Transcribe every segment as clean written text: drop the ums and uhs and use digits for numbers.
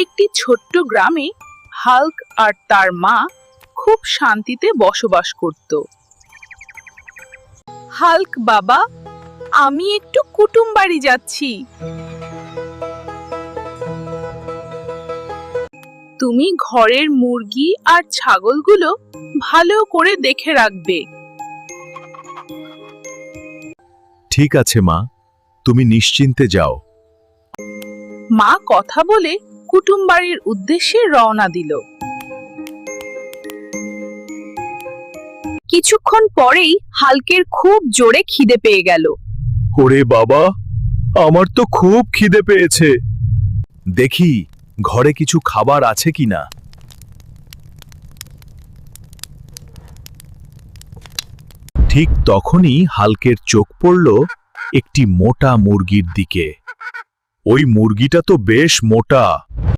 একটি ছোট্ট গ্রামে হাল্ক আর তার মা খুব শান্তিতে বসবাস করত। হাল্ক বাবা, আমি একটু কুটুম বাড়ি যাচ্ছি। তুমি ঘরের মুরগি আর ছাগলগুলো ভালো করে দেখে রাখবে। ঠিক আছে মা, তুমি নিশ্চিন্তে যাও। মা কথা বলে কুটুম বাড়ির উদ্দেশ্যে রওনা দিল। কিছুক্ষণ পরেই হাল্কের খুব জোরে খিদে পেয়ে গেল। ওরে বাবা, আমার তো খুব খিদে পেয়েছে। দেখি ঘরে কিছু খাবার আছে কিনা। ঠিক তখনই হাল্কের চোখ পড়ল একটি মোটা মুরগির দিকে। ওই মুরগিটা তো বেশ মোটা।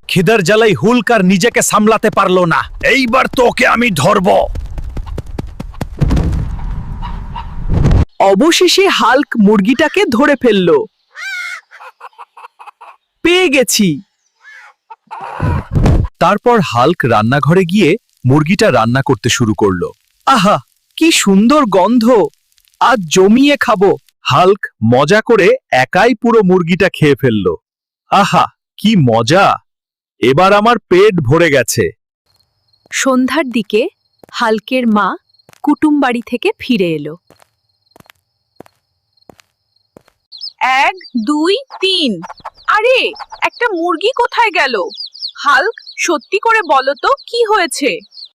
খিদার জ্বালাই হুল্ক আর নিজেকে সামলাতে পারল না। এইবার তোকে আমি ধরব। অবশেষে হাল্ক মুরগিটাকে ধরে ফেলল। পেয়ে গেছি। তারপর হাল্ক রান্নাঘরে গিয়ে মুরগিটা রান্না করতে শুরু করলো। আহা, কি সুন্দর গন্ধ! আজ জমিয়ে খাবো। হাল্ক মজা করে একাই পুরো মুরগিটা খেয়ে ফেলল। আহা, কি মজা! এবার আমার পেট ভরে গেছে। সন্ধ্যার দিকে হাল্কের মা কুটুম বাড়ি থেকে ফিরে এলো। 1 2 3। আরে, একটা মুরগি কোথায় গেল? হাল্ক, সত্যি করে বলো তো কি হয়েছে?